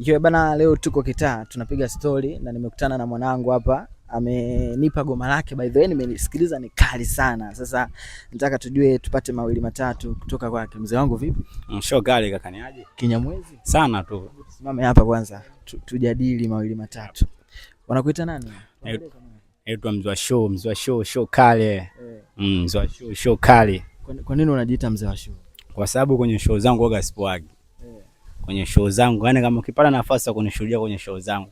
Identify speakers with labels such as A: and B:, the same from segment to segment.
A: Ikiwa bana, leo tuko kitaa tunapiga story na nimekutana na mwanangu hapa, amenipa goma lake, by the way nimesikiliza, ni kali sana. Sasa nataka tujue, tupate mawili matatu kutoka kwake. Mzee wangu vipi?
B: Show kali kaka, ni aje?
A: Kinyamwezi
B: Sana tu.
A: Simame hapa kwanza tujadili mawili matatu. Wanakuita nani?
B: Naitwa Mzee wa show, show kali. Mzee wa show kali.
A: Kwa nini unajiita Mzee wa show?
B: Kwa sababu kwenye show zangu huaga sipwagi. Kwenye show zangu, yani kama ukipata nafasi ya kunishuhudia kwenye show zangu,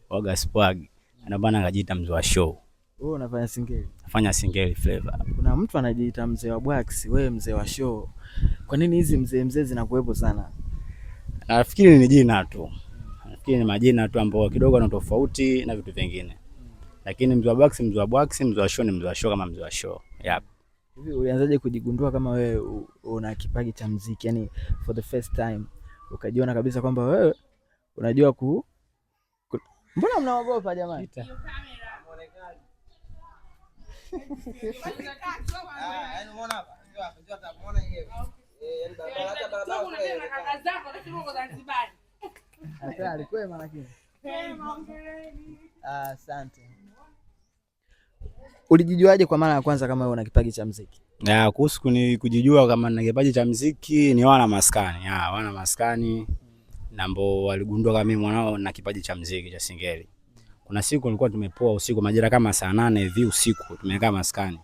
B: huaga sipwagi. Ndio bana ngajiita Mzee wa show.
A: Wewe unafanya singeli?
B: Nafanya singeli flavor.
A: Kuna mtu anajiita Mzee wa Bwax, wewe Mzee wa show. Kwa nini hizi mzee zinakuwepo sana?
B: Nafikiri ni jina tu. Nafikiri ni majina tu ambayo kidogo na tofauti na vitu vingine. Lakini Mzee wa Bwax, Mzee wa Bwax, Mzee wa show ni Mzee wa show kama Mzee wa show. Yep.
A: Hivi ulianzaje kujigundua kama wewe una kipaji cha muziki? Yani for the first time ukajiona kabisa kwamba wewe unajua Mbona mnaogopa jamani? Asante. Ulijijuaje kwa mara ya kwanza kama wewe una kipaji cha muziki?
B: Kuhusu kujijua kama nina kipaji cha muziki ni wana maskani na ambao waligundua kama mimi mwanao na kipaji cha muziki cha singeli. Kuna siku nilikuwa tumepoa usiku majira kama saa 8 hivi usiku, tumekaa maskani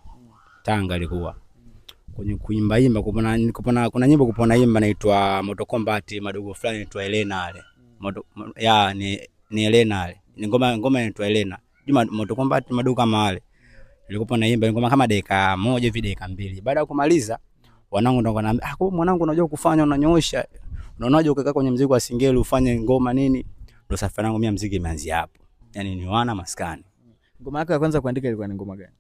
B: Tanga. Ilikuwa kwenye kuimba kuna nyimbo kupona imba inaitwa Moto Combat, madogo fulani inaitwa Elena ale. Ni Elena ale. Ni ngoma inaitwa Elena. Moto Combat madogo kama wale. Nilikuwa naimba ngoma kama dakika 1 hivi dakika 2. Baada ya kumaliza wanangu ndio wananiambia, kwa mwanangu unajua kufanya, unanyoosha. Unaonaje ukikaa kwenye muziki wa singeli ufanye ngoma nini? Ndio safari yangu mimi muziki imeanzia hapo. Yani ni wana maskani.
A: Ngoma yako ya kwanza kuandika ilikuwa ni ngoma gani?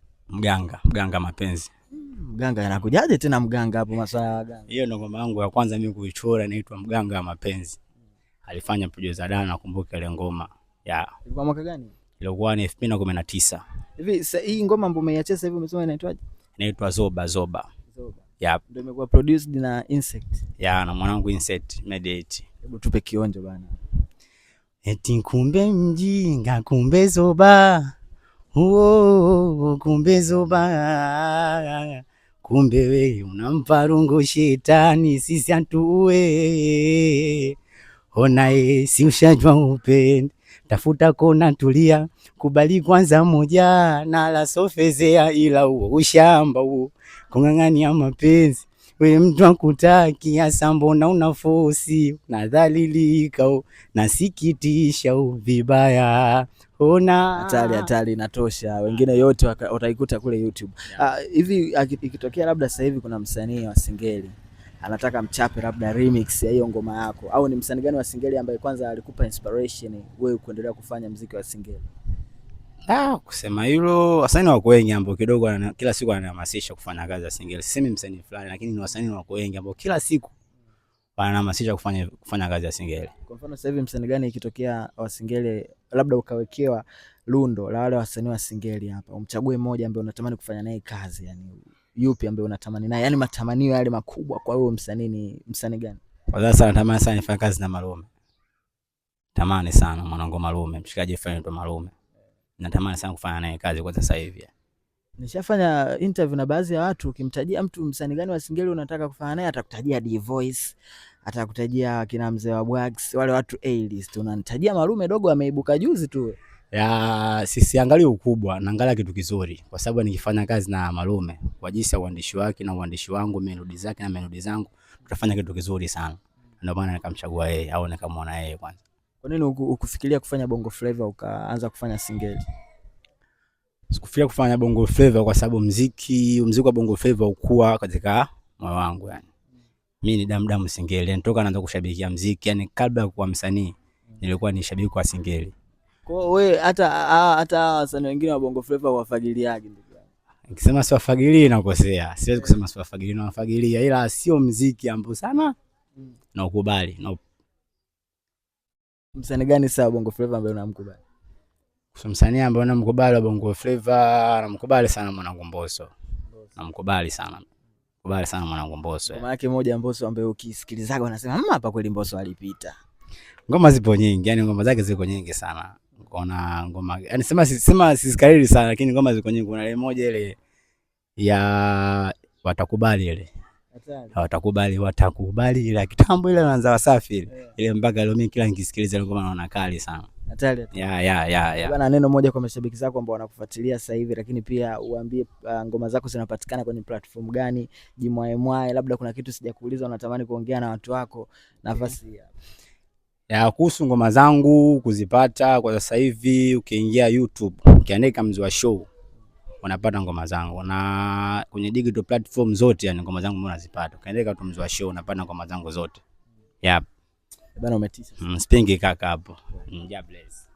B: Mganga mapenzi.
A: Mganga yanakujaje tena mganga hapo maswala gani?
B: Hiyo ndio ngoma yangu ya kwanza mimi kuichora, inaitwa Mganga mapenzi. Alifanya producer Dana, nakumbuka ile ngoma.
A: Ilikuwa mwaka gani?
B: Ilikuwa ni 2019.
A: Hivi hii ngoma ambayo umeiacha sasa hivi umesema inaitwaje?
B: Inaitwa Zoba.
A: Yep. Ndio imekuwa produced na Insect.
B: Na mwanangu Insect Mediate.
A: Hebu tupe kionjo bana.
B: Eti kumbe mjinga, kumbe zoba. Kumbe zoba. Kumbe wewe unampa rungu shetani, sisi atuwe. Ona si ushajua upende. Tafuta kona tulia, kubali kwanza moja na la sofezea, ila huo ushamba huo kung'ang'ania mapenzi. We mtu akutaki hasa, mbona unafosi, unadhalilika nasikitisha vibaya. Ona
A: hatari inatosha, wengine yote utaikuta kule YouTube. Hivi ikitokea labda sasa hivi kuna msanii wa singeli anataka mchape labda remix ya hiyo ngoma yako, au ni msanii gani wa singeli ambaye kwanza alikupa inspiration wewe kuendelea kufanya muziki wa singeli?
B: Kusema hilo, wasanii wako wengi ambao kidogo kila siku wanahamasisha kufanya kazi ya singeli. Sisemi msanii fulani, lakini ni wasanii wako wengi ambao kila siku wanahamasisha kufanya kazi ya singeli.
A: Kwa mfano sasa hivi msanii gani ikitokea wa singeli labda ukawekewa lundo la wale wasanii wa singeli hapa, umchague mmoja ambaye unatamani kufanya naye kazi, yani yupi ambaye unatamani naye, yani matamanio yale makubwa kwa wewe msanii ni msanii gani?
B: Kwa sasa natamani sana nifanye kazi na Malume. Tamani sana mwanangu Malume, mshikaji fulani ndo Malume. Natamani sana kufanya naye kazi kwa sasa hivi.
A: Nishafanya interview na baadhi ya watu, ukimtajia mtu msanii gani wa singeli unataka kufanya naye, atakutajia D-Voice, atakutajia kina Mzee wa Bwax, wale watu A-list. Unanitajia Malume dogo ameibuka juzi tu.
B: Sisi angalia ukubwa, naangalia kitu kizuri, kwa sababu nikifanya kazi na Malume kwa jinsi ya uandishi wake na uandishi wangu, melodi zake na melodi zangu, tutafanya kitu kizuri sana. Ndio maana nikamchagua yeye au nikamwona yeye kwanza.
A: Kwa nini ukufikiria kufanya bongo flavor ukaanza kufanya singeli?
B: Sikufikiria kufanya bongo flavor kwa sababu muziki wa bongo flavor ukua katika moyo wangu yani. Mimi ni damu singeli, nitoka naanza kushabikia muziki, yani kabla ya kuwa msanii nilikuwa ni shabiki wa singeli.
A: Kwa wewe hata wasanii wengine wa bongo flavor wafagiliaje ndugu yangu?
B: Nikisema si wafagilii nakosea. Siwezi kusema si wafagilii, na wafagilia, ila sio muziki ambao sana na ukubali.
A: Msanii gani sasa bongo flavor ambaye unamkubali?
B: Kwa msanii ambaye namkubali wa bongo flavor, namkubali sana mwanangu Mbosso. Namkubali sana. Kubali sana mwanangu Mbosso.
A: Kwa maana yake moja Mbosso ambaye ukisikilizaga unasema hapa kweli Mbosso alipita.
B: Ngoma zipo nyingi, yani ngoma zake ziko nyingi sana. Kuna ngoma, yani sema sizikariri sana, lakini ngoma ziko nyingi. Kuna ile moja ile ya watakubali ile. Watakubali ile kitambo ile anaanza Wasafi ile. Ile mpaka leo mimi kila nikisikiliza ile ngoma naona kali sana.
A: Hatari.
B: Ya.
A: Bana, neno moja kwa mashabiki zako ambao wanakufuatilia sasa hivi, lakini pia uambie ngoma zako zinapatikana kwenye platform gani? Jimwae, labda kuna kitu sijakuuliza unatamani kuongea na watu wako, nafasi
B: ya kuhusu ngoma zangu kuzipata kwa sasa hivi. Ukiingia YouTube ukiandika Mzua Show unapata ngoma zangu, na kwenye digital platform zote yani ngoma zangu unazipata. Ukiandika tu Mzua Show unapata ngoma zangu zote. Yep.
A: Bana, umetisha.
B: Spingi kaka hapo. God bless.